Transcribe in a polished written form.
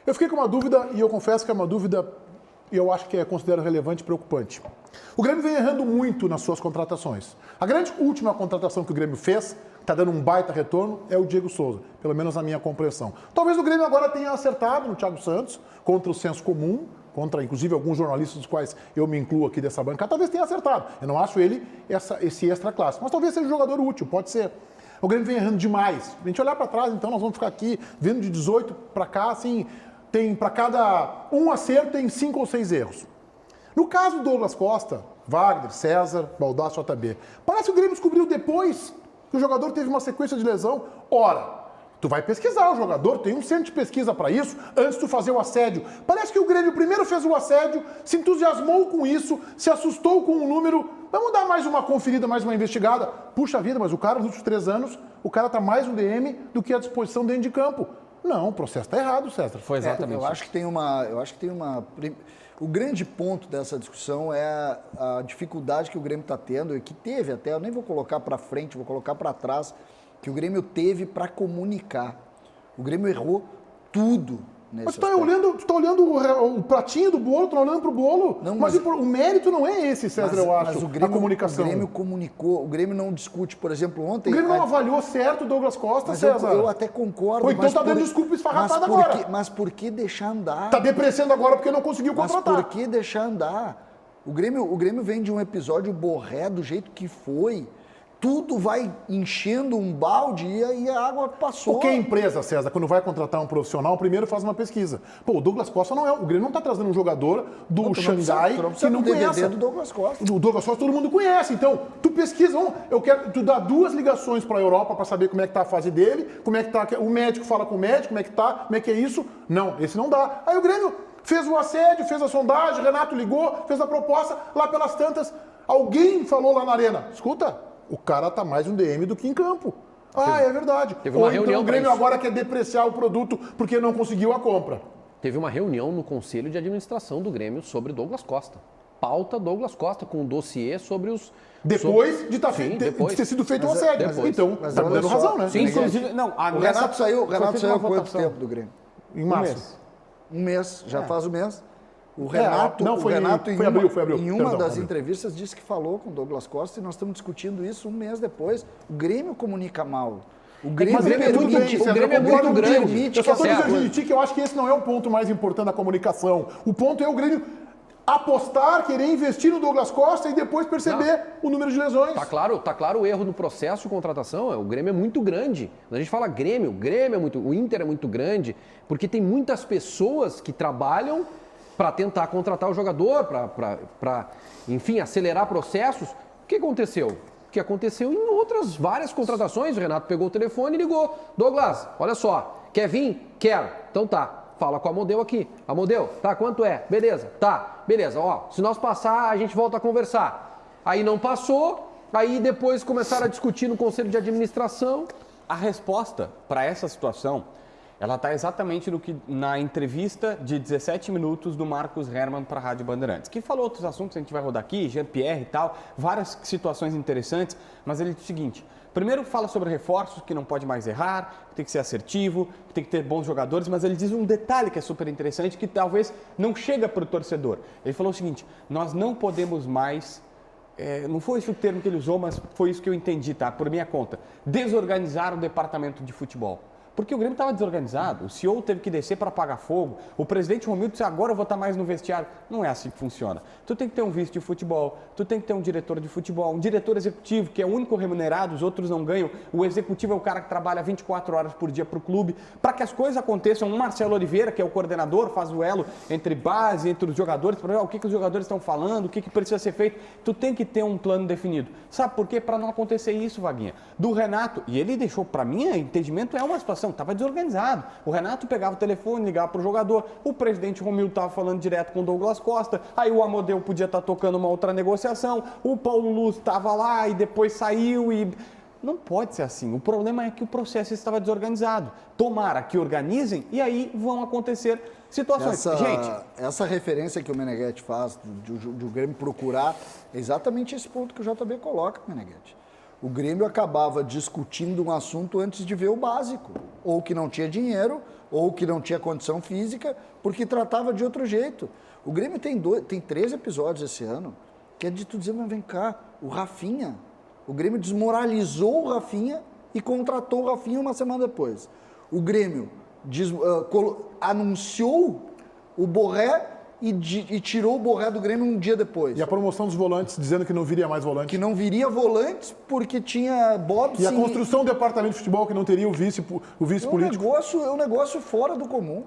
Eu fiquei com uma dúvida, e eu confesso que é uma dúvida, e eu acho que considero relevante e preocupante. O Grêmio vem errando muito nas suas contratações. A grande última contratação que o Grêmio fez, está dando um baita retorno, é o Diego Souza, pelo menos na minha compreensão. Talvez o Grêmio agora tenha acertado no Thiago Santos, contra o senso comum, contra inclusive alguns jornalistas dos quais eu me incluo aqui dessa bancada, talvez tenha acertado. Eu não acho ele esse extra classe, mas talvez seja um jogador útil, pode ser. O Grêmio vem errando demais. A gente olhar para trás, então nós vamos ficar aqui vendo de 18 para cá, assim, tem para cada um acerto tem 5 ou 6 erros. No caso do Douglas Costa, Wagner, César, Baldasso, JB, parece que o Grêmio descobriu depois que o jogador teve uma sequência de lesão. Ora, tu vai pesquisar o jogador, tem um centro de pesquisa para isso, antes de tu fazer o assédio. Parece que o Grêmio primeiro fez o assédio, se entusiasmou com isso, se assustou com o número. Vamos dar mais uma conferida, mais uma investigada. Puxa vida, mas o cara nos últimos 3 anos, o cara tá mais no DM do que à disposição dentro de campo. Não, o processo tá errado, César. Foi exatamente. Eu acho que tem uma. O grande ponto dessa discussão é a dificuldade que o Grêmio está tendo, e que teve até, eu nem vou colocar para frente, vou colocar para trás, que o Grêmio teve para comunicar. O Grêmio errou tudo nesse Mas tu tá olhando o pratinho do bolo, tu tá olhando pro bolo. Não, mas o mérito não é esse, César, eu acho, mas o Grêmio, a comunicação. O Grêmio comunicou, o Grêmio não discute, por exemplo, ontem... O Grêmio não avaliou certo o Douglas Costa, mas César. Eu até concordo. Ou então tá dando desculpa esfarrapada agora. Mas por que deixar andar? Tá depreciando agora porque não conseguiu contratar. Mas por que deixar andar? O Grêmio vem de um episódio borré do jeito que foi. Tudo vai enchendo um balde e a água passou. Porque a empresa, César, quando vai contratar um profissional, primeiro faz uma pesquisa. Pô, o Douglas Costa não é... O Grêmio não tá trazendo um jogador do Xangai que não conhece. Do Douglas Costa. O Douglas Costa todo mundo conhece. Então, tu pesquisa, tu dá 2 ligações para a Europa para saber como é que tá a fase dele, como é que tá... O médico fala com o médico, como é que tá, como é que é isso. Não, esse não dá. Aí o Grêmio fez o assédio, fez a sondagem, Renato ligou, fez a proposta, lá pelas tantas, alguém falou lá na arena, escuta, o cara tá mais no DM do que em campo. É verdade. Teve uma reunião então o Grêmio agora quer depreciar o produto porque não conseguiu a compra. Teve uma reunião no Conselho de Administração do Grêmio sobre Douglas Costa. Pauta Douglas Costa, com um dossiê sobre os... Depois de ter sido feito o assédio. Então, tá me dando razão, né? Sim, inclusive... Não, o Renato saiu há quanto tempo do Grêmio? Em março. Um mês, já faz o mês. O Renato, foi abril. Em uma das entrevistas, disse que falou com o Douglas Costa e nós estamos discutindo isso um mês depois. O Grêmio comunica mal. O Grêmio é muito grande. Eu só estou dizendo que eu acho que esse não é o ponto mais importante da comunicação. O ponto é o Grêmio apostar, querer investir no Douglas Costa e depois perceber o número de lesões. Tá claro o erro no processo de contratação. O Grêmio é muito grande. Quando a gente fala Grêmio, o Inter é muito grande, porque tem muitas pessoas que trabalham para tentar contratar o jogador, para, enfim, acelerar processos. O que aconteceu? O que aconteceu em outras várias contratações. O Renato pegou o telefone e ligou. Douglas, olha só, quer vir? Quero. Então tá. Fala com a Amodeu aqui. Amodeu, tá, quanto é? Beleza, tá, beleza. Ó, se nós passar, a gente volta a conversar. Aí não passou, aí depois começaram a discutir no Conselho de Administração. A resposta para essa situação, ela está exatamente na entrevista de 17 minutos do Marcos Hermann para a Rádio Bandeirantes, que falou outros assuntos, a gente vai rodar aqui, Jean-Pierre e tal, várias situações interessantes, mas ele diz o seguinte: primeiro fala sobre reforços, que não pode mais errar, que tem que ser assertivo, que tem que ter bons jogadores, mas ele diz um detalhe que é super interessante, que talvez não chega para o torcedor. Ele falou o seguinte: nós não podemos mais, não foi esse o termo que ele usou, mas foi isso que eu entendi, tá? Por minha conta, desorganizar o departamento de futebol. Porque o Grêmio estava desorganizado, o CEO teve que descer para apagar fogo, o presidente Romildo disse: agora eu vou estar mais no vestiário. Não é assim que funciona. Tu tem que ter um vice de futebol, tu tem que ter um diretor de futebol, um diretor executivo, que é o único remunerado, os outros não ganham. O executivo é o cara que trabalha 24 horas por dia para o clube, para que as coisas aconteçam. O Marcelo Oliveira, que é o coordenador, faz o elo entre base, entre os jogadores, para ver o que os jogadores estão falando, o que precisa ser feito. Tu tem que ter um plano definido. Sabe por quê? Para não acontecer isso, Vaguinha. Do Renato, e ele deixou, para mim, entendimento é uma situação, estava desorganizado. O Renato pegava o telefone, ligava para o jogador, o presidente Romildo estava falando direto com o Douglas Costa, aí o Amodeu podia estar tocando uma outra negociação, o Paulo Luz estava lá e depois saiu e... Não pode ser assim. O problema é que o processo estava desorganizado. Tomara que organizem e aí vão acontecer situações. Essa referência que o Meneghetti faz de o Grêmio procurar é exatamente esse ponto que o JB coloca, Meneghetti. O Grêmio acabava discutindo um assunto antes de ver o básico. Ou que não tinha dinheiro, ou que não tinha condição física, porque tratava de outro jeito. O Grêmio tem 3 episódios esse ano, que é de tu dizer, mas vem cá, o Rafinha, o Grêmio desmoralizou o Rafinha e contratou o Rafinha uma semana depois. O Grêmio anunciou o Borré e tirou o Borré do Grêmio um dia depois. E a promoção dos volantes dizendo que não viria mais volante. Que não viria volantes porque tinha Bob. E a construção do departamento de futebol que não teria o vice político. É um negócio fora do comum.